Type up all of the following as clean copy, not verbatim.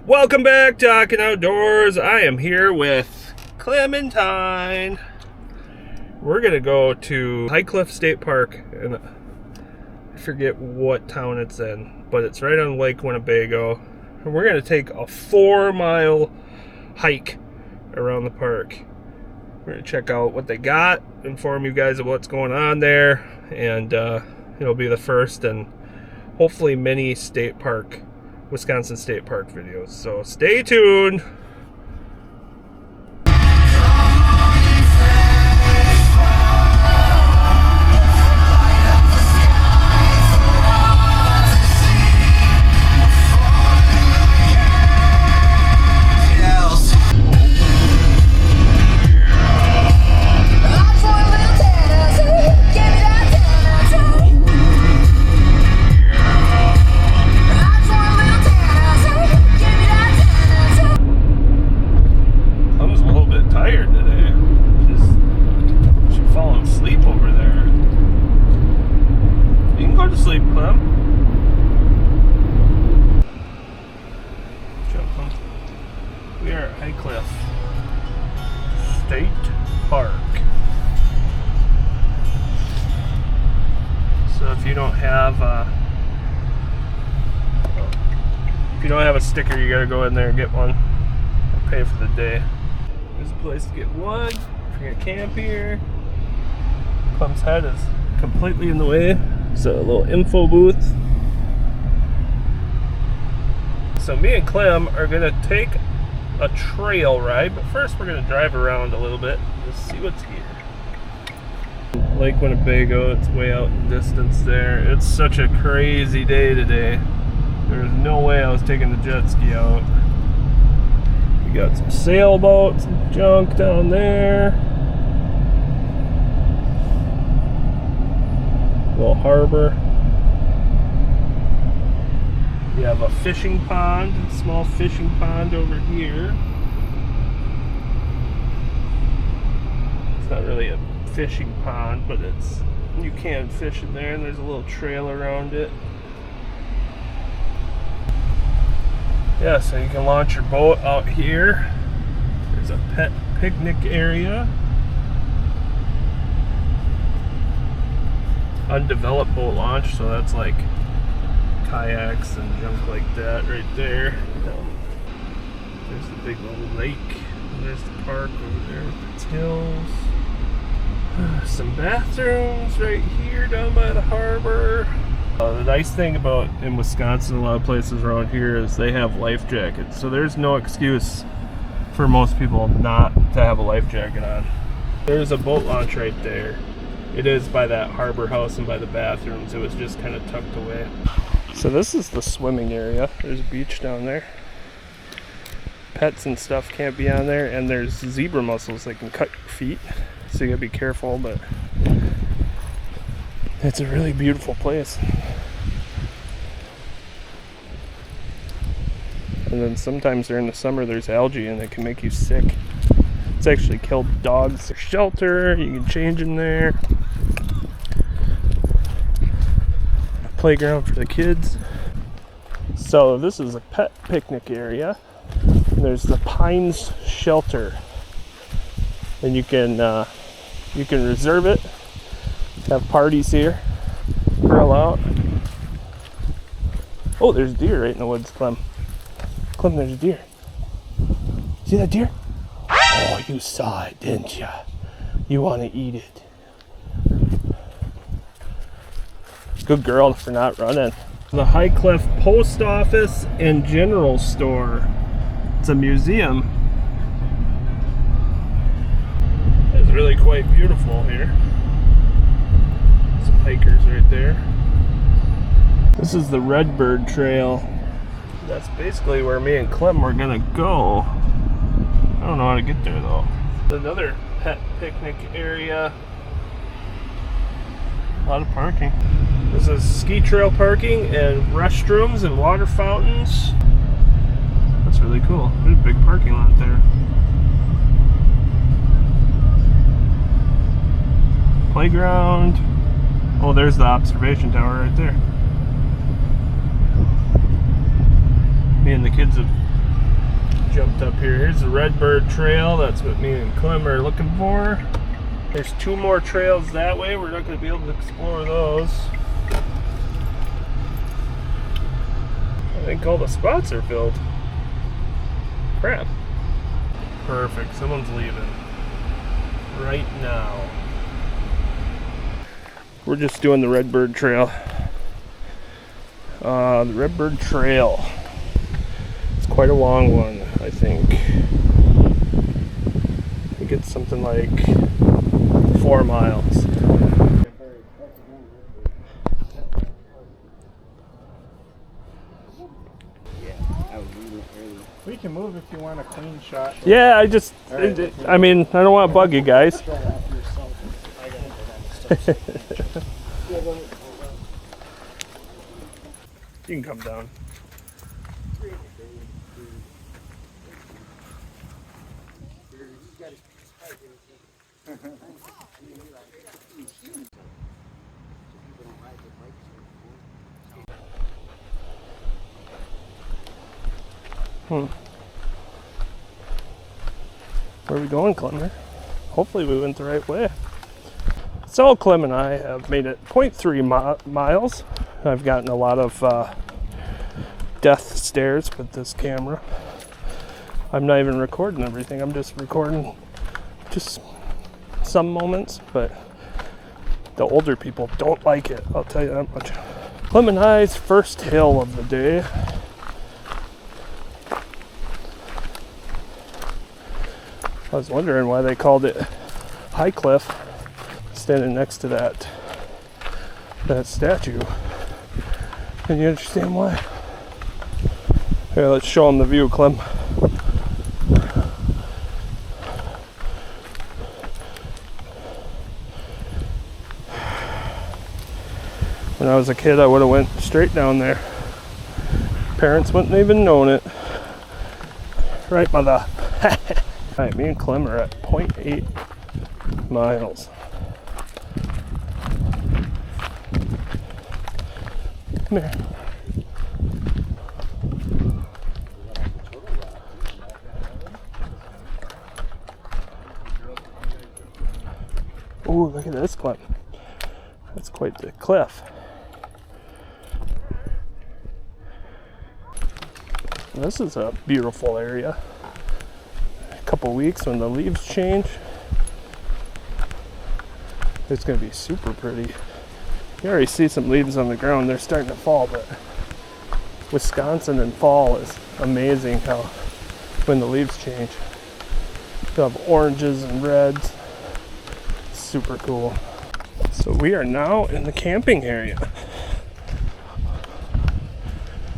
Welcome back to Talking Outdoors. I am here with Clementine. We're gonna go to High Cliff State Park, and I forget what town it's in, but it's right on Lake Winnebago. And we're gonna take a 4-mile hike around the park. We're gonna check out what they got, inform you guys of what's going on there, and it'll be the first and hopefully many Wisconsin State Park videos. So stay tuned. We are at High Cliff State Park. So if you don't have a sticker, you gotta go in there and get one and pay for the day. There's a place to get wood if you're gonna camp here. Clem's head is completely in the way. So a little info booth. So me and Clem are gonna take a trail ride, but first we're gonna drive around a little bit and see what's here. Lake Winnebago, it's way out in the distance there. It's such a crazy day today. There's no way I was taking the jet ski out. We got some sailboats and junk down there. Little harbor. We have a fishing pond, a small fishing pond over here. It's not really a fishing pond, but you can fish in there, and there's a little trail around it. Yeah, so you can launch your boat out here. There's a pet picnic area. Undeveloped boat launch, so that's like kayaks and junk like that right there. There's the big little lake. There's the park over there with its hills. Some bathrooms right here down by the harbor. The nice thing about in Wisconsin, a lot of places around here, is they have life jackets. So there's no excuse for most people not to have a life jacket on. There's a boat launch right there. It is by that harbor house and by the bathrooms. It was just kind of tucked away. So this is the swimming area. There's a beach down there. Pets and stuff can't be on there, and there's zebra mussels that can cut your feet, so you gotta be careful, but it's a really beautiful place. And then sometimes during the summer there's algae and it can make you sick. It's actually killed dogs. There's shelter, you can change in there. Playground for the kids. So this is a pet picnic area. And there's the Pines Shelter, and you can reserve it. Have parties here. Grill out. Oh, there's deer right in the woods, Clem. Clem, there's a deer. See that deer? Oh, you saw it, didn't you? You want to eat it. Good girl for not running. The High Cliff Post Office and General Store. It's a museum. It's really quite beautiful here. Some hikers right there. This is the Redbird Trail. That's basically where me and Clem were gonna go. I don't know how to get there though. Another pet picnic area. A lot of parking. This is ski trail parking and restrooms and water fountains. That's really cool. There's a big parking lot there. Playground. Oh, there's the observation tower right there. Me and the kids have jumped up here. Here's the Redbird Trail. That's what me and Clem are looking for. There's 2 more trails that way. We're not going to be able to explore those. I think all the spots are filled. Crap. Perfect. Someone's leaving right now. We're just doing the Redbird Trail. The Redbird Trail. It's quite a long one, I think. I think it's something like 4 miles. We can move if you want a clean shot. Yeah, I mean, I don't want to bug you guys. You can come down. Where are we going, Clem? Hopefully we went the right way. So Clem and I have made it 0.3 miles. I've gotten a lot of death stares with this camera. I'm not even recording everything. I'm just recording just some moments, but the older people don't like it. I'll tell you that much. Clem and I's first hill of the day. I was wondering why they called it High Cliff, standing next to that statue. Can you understand why? Here, let's show them the view, Clem. When I was a kid, I would have went straight down there. Parents wouldn't even known it. Right, mother? Alright, me and Clem are at 0.8 miles. Come here. Ooh, look at this, Clem. That's quite the cliff. This is a beautiful area. Couple weeks when the leaves change, it's going to be super pretty. You already see some leaves on the ground. They're starting to fall, but Wisconsin in fall is amazing how when the leaves change. You have oranges and reds. Super cool. So we are now in the camping area.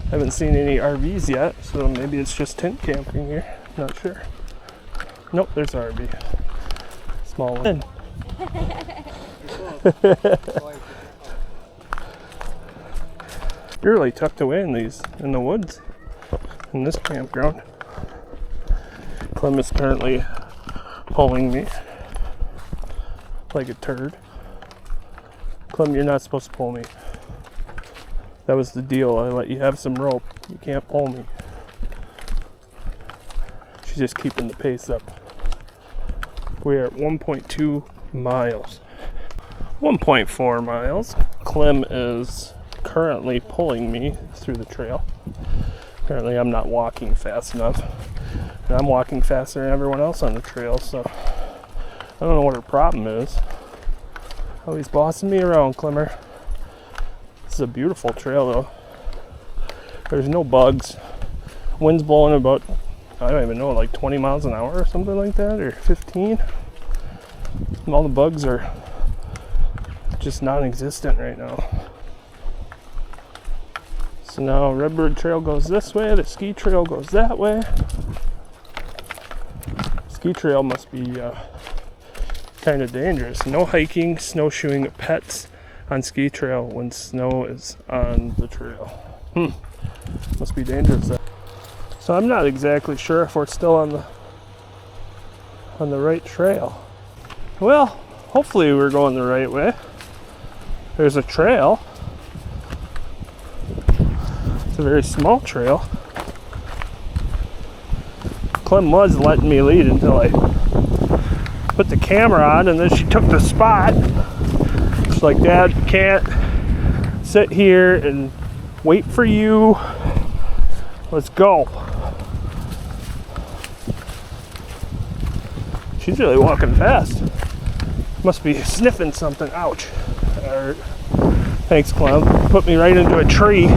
I haven't seen any RVs yet, so maybe it's just tent camping here. Not sure. Nope, there's an RV. Small one. You're really tucked away in the woods, in this campground. Clem is currently pulling me like a turd. Clem, you're not supposed to pull me. That was the deal. I let you have some rope. You can't pull me. She's just keeping the pace up. We're at 1.2 miles. 1.4 miles. Clem is currently pulling me through the trail. Apparently I'm not walking fast enough. And I'm walking faster than everyone else on the trail, so I don't know what her problem is. Oh, he's bossing me around, Clemmer. This is a beautiful trail though. There's no bugs. Wind's blowing about, I don't even know, like 20 miles an hour or something like that, or 15. And all the bugs are just non-existent right now. So now Redbird Trail goes this way, the ski trail goes that way. Ski trail must be kind of dangerous. No hiking, snowshoeing pets on ski trail when snow is on the trail. Must be dangerous. So I'm not exactly sure if we're still on the right trail. Well, hopefully we're going the right way. There's a trail. It's a very small trail. Clem was letting me lead until I put the camera on, and then she took the spot. She's like, Dad, can't sit here and wait for you. Let's go. She's really walking fast. Must be sniffing something. Ouch. Thanks, Clem. Put me right into a tree.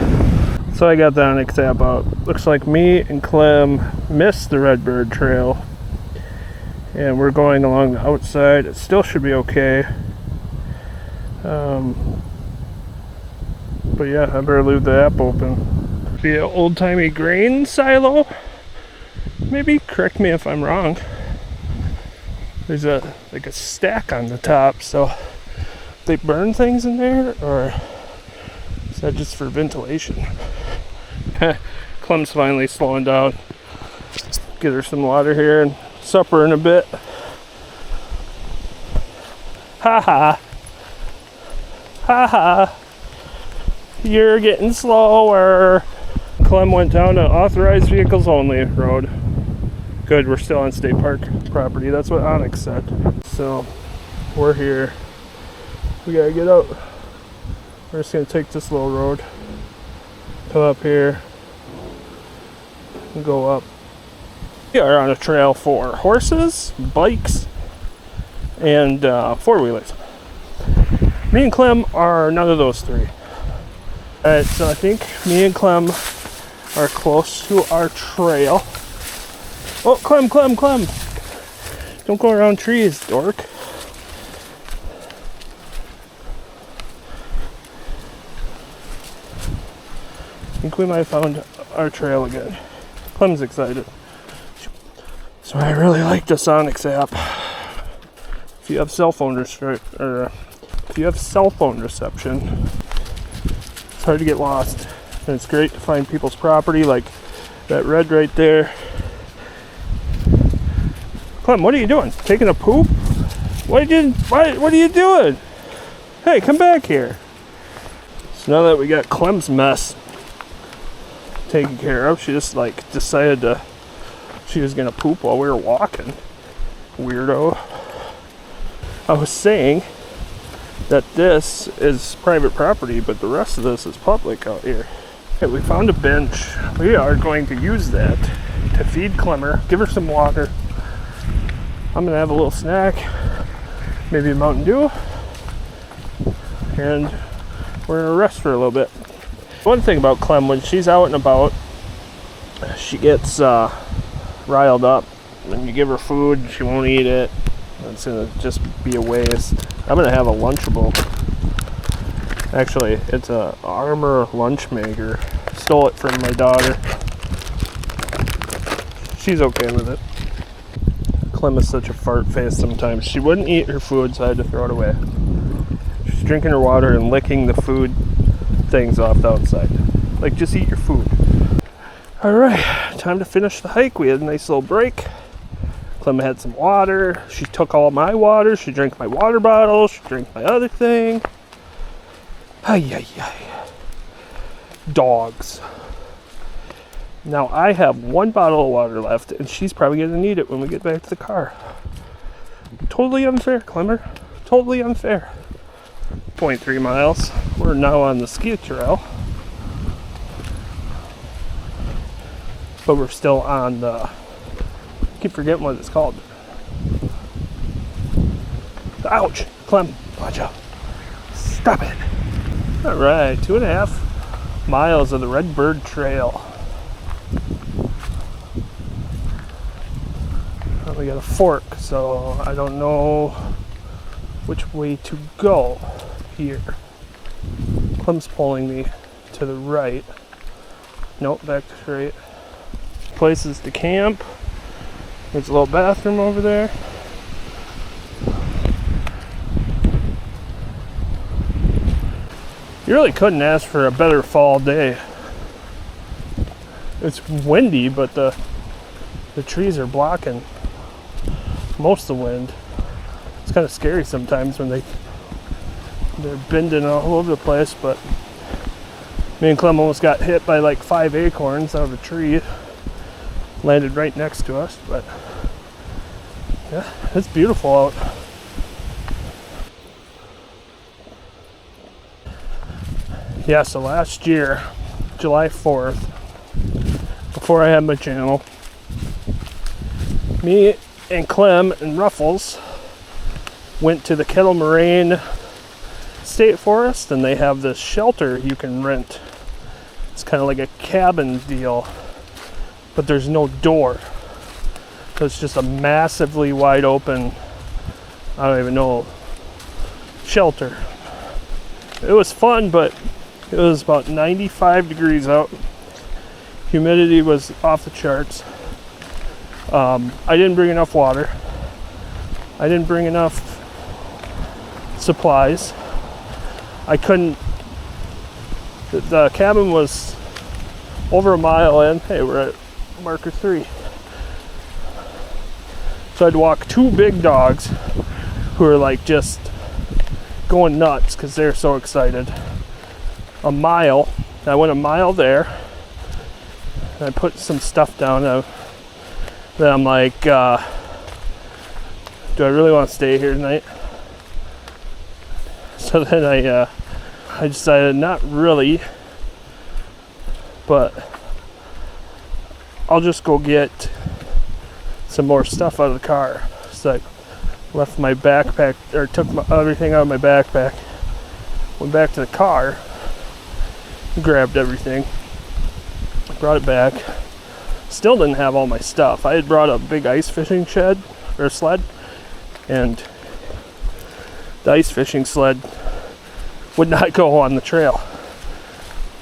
So I got the onyx app out. Looks like me and Clem missed the Redbird Trail. And we're going along the outside. It still should be okay. But yeah, I better leave the app open. Be an old-timey grain silo? Maybe? Correct me if I'm wrong. There's a stack on the top, so they burn things in there, or is that just for ventilation? Clem's finally slowing down. Get her some water here and supper in a bit. Ha ha. Ha ha. You're getting slower. Clem went down to authorized vehicles only road. Good, we're still on state park property. That's what Onyx said. So we're here. We gotta get out. We're just gonna take this little road, come up here, and go up. We are on a trail for horses, bikes, and four-wheelers. Me and Clem are none of those three. Alright, so I think me and Clem are close to our trail. Oh, Clem! Don't go around trees, dork. I think we might have found our trail again. Clem's excited. So I really like the Onyx app. If you have cell phone reception, it's hard to get lost. And it's great to find people's property, like that red right there. Clem, what are you doing? Taking a poop? What are you doing? Hey, come back here. So now that we got Clem's mess taken care of, she just decided she was gonna poop while we were walking. Weirdo. I was saying that this is private property, but the rest of this is public out here. Okay, we found a bench. We are going to use that to feed Clemmer, give her some water. I'm gonna have a little snack, maybe a Mountain Dew, and we're gonna rest for a little bit. One thing about Clem, when she's out and about, she gets riled up. When you give her food, she won't eat it. It's gonna just be a waste. I'm gonna have a Lunchable. Actually, it's a Armor lunch maker. Stole it from my daughter. She's okay with it. Clem is such a fart face sometimes. She wouldn't eat her food, so I had to throw it away. She's drinking her water and licking the food things off the outside. Like, just eat your food. Alright, time to finish the hike. We had a nice little break. Clem had some water. She took all my water. She drank my water bottle. She drank my other thing. Ay. Dogs. Now I have one bottle of water left, and she's probably going to need it when we get back to the car. Totally unfair, Clemmer. Totally unfair. 0.3 miles. We're now on the ski trail. But we're still on the... I keep forgetting what it's called. Ouch! Clem, watch out. Stop it. Alright, 2.5 miles of the Redbird Trail. We got a fork, so I don't know which way to go here. Clem's pulling me to the right. Nope, back to straight. Places to camp. There's a little bathroom over there. You really couldn't ask for a better fall day. It's windy, but the trees are blocking most of the wind. It's kind of scary sometimes when they're bending all over the place, but me and Clem almost got hit by like 5 acorns out of a tree. landed right next to us, but yeah, it's beautiful out. Yeah, so last year, July 4th, before I had my channel, me and Clem and Ruffles went to the Kettle Moraine State Forest, and they have this shelter you can rent. It's kind of like a cabin deal, but there's no door. So it's just a massively wide open, I don't even know, shelter. It was fun, but it was about 95 degrees out. Humidity was off the charts. I didn't bring enough water. I didn't bring enough supplies. I couldn't. The cabin was over a mile in. Hey, we're at marker 3. So I'd walk 2 big dogs who are like just going nuts because they're so excited. A mile. I went a mile there. And I put some stuff down. Then I'm like, do I really want to stay here tonight? So then I decided not really, but I'll just go get some more stuff out of the car. So I left my backpack, or took everything out of my backpack, went back to the car, grabbed everything, brought it back. Still didn't have all my stuff. I had brought a big ice fishing sled, and the ice fishing sled would not go on the trail.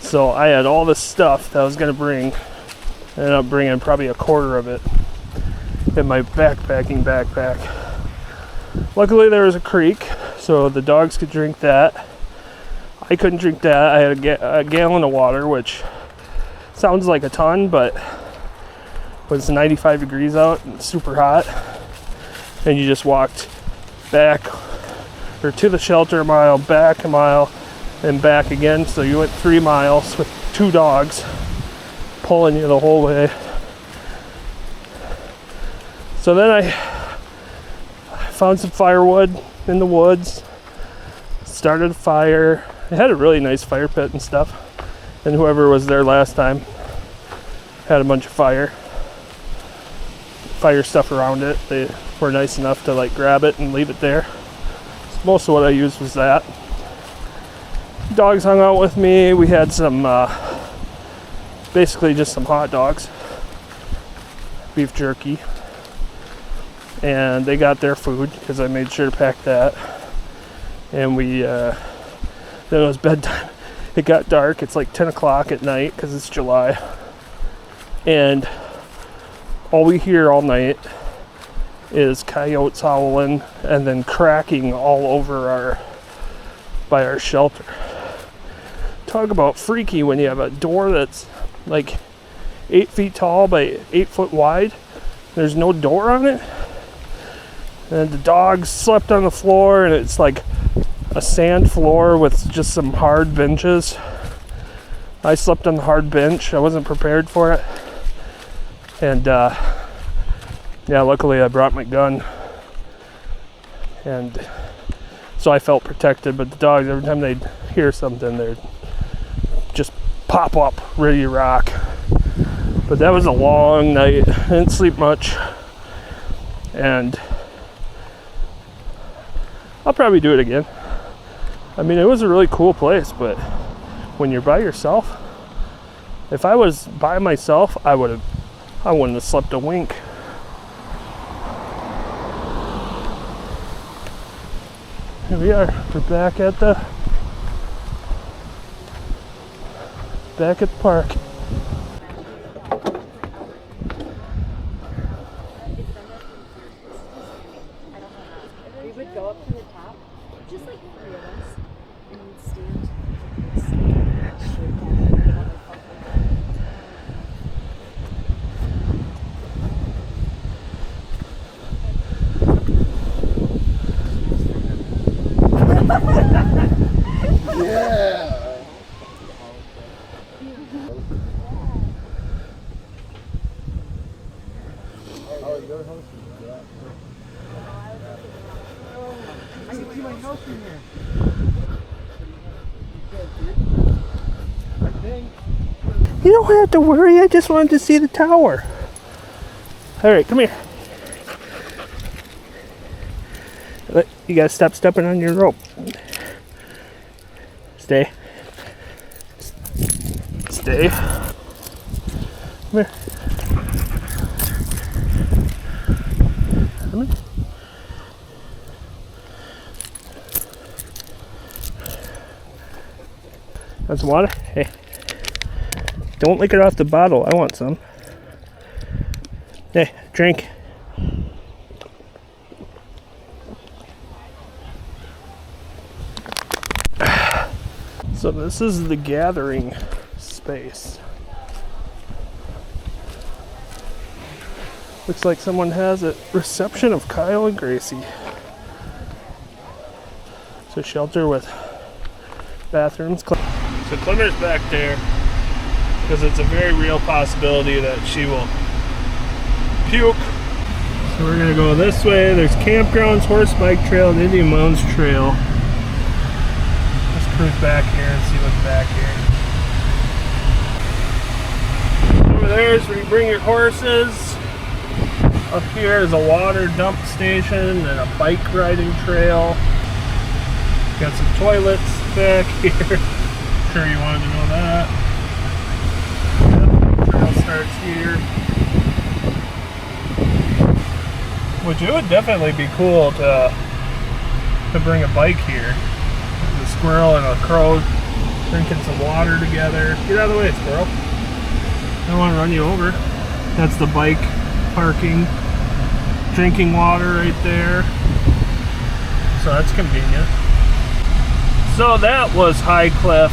So I had all this stuff that I was going to bring. I ended up bringing probably a quarter of it in my backpacking backpack. Luckily there was a creek, so the dogs could drink that. I couldn't drink that. I had a gallon of water, which sounds like a ton, but when it's 95 degrees out and super hot, and you just walked back or to the shelter a mile, back a mile, and back again, so you went 3 miles with 2 dogs pulling you the whole way. So then I found some firewood in the woods, started a fire. It had a really nice fire pit and stuff, and whoever was there last time had a bunch of fire stuff around it. They were nice enough to like grab it and leave it there. So most of what I used was that. Dogs hung out with me. We had some basically just some hot dogs, beef jerky, and they got their food because I made sure to pack that. And we then it was bedtime. It got dark. It's like 10 o'clock at night because it's July, and all we hear all night is coyotes howling and then cracking all over by our shelter. Talk about freaky when you have a door that's like 8 feet tall by 8 foot wide. There's no door on it. And the dogs slept on the floor, and it's like a sand floor with just some hard benches. I slept on the hard bench. I wasn't prepared for it. And yeah, luckily I brought my gun, and so I felt protected. But the dogs, every time they'd hear something, they'd just pop up, ready to rock. But that was a long night. I didn't sleep much, and I'll probably do it again. I mean, it was a really cool place, but when you're by yourself, if I was by myself, I wouldn't have slept a wink. Here we are. We're back at the park. We would go up to the top, just like 3 of us, and we'd stand. Yeah. Oh, your house is that. I can see my house in here. I think. You don't have to worry, I just wanted to see the tower. Alright, come here. You gotta stop stepping on your rope. Stay. Stay. Come here. Come here. Want some water? Hey. Don't lick it off the bottle. I want some. Hey, drink. So this is the gathering space. Looks like someone has a reception of Kyle and Gracie. It's a shelter with bathrooms. So Clemmer's back there because it's a very real possibility that she will puke. So we're gonna go this way. There's campgrounds, horse bike trail, and Indian Mounds Trail. Let's cruise back here and see what's back here. Over there is where you bring your horses. Up here is a water dump station and a bike riding trail. Got some toilets back here. Sure you wanted to know that. Yep, trail starts here. Which it would definitely be cool to bring a bike here. The squirrel and a crow drinking some water together. Get out of the way, squirrel. I don't want to run you over. That's the bike parking. Drinking water right there. So that's convenient. So that was High Cliff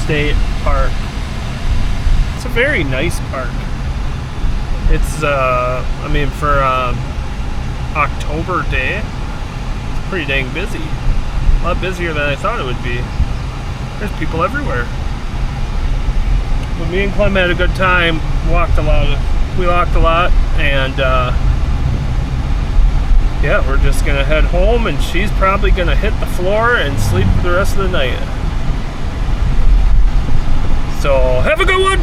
State Park. It's a very nice park. It's, I mean, for October day, it's pretty dang busy. A lot busier than I thought it would be. There's people everywhere. But me and Clem had a good time. We walked a lot, and yeah, we're just gonna head home, and she's probably gonna hit the floor and sleep the rest of the night. So have a good one.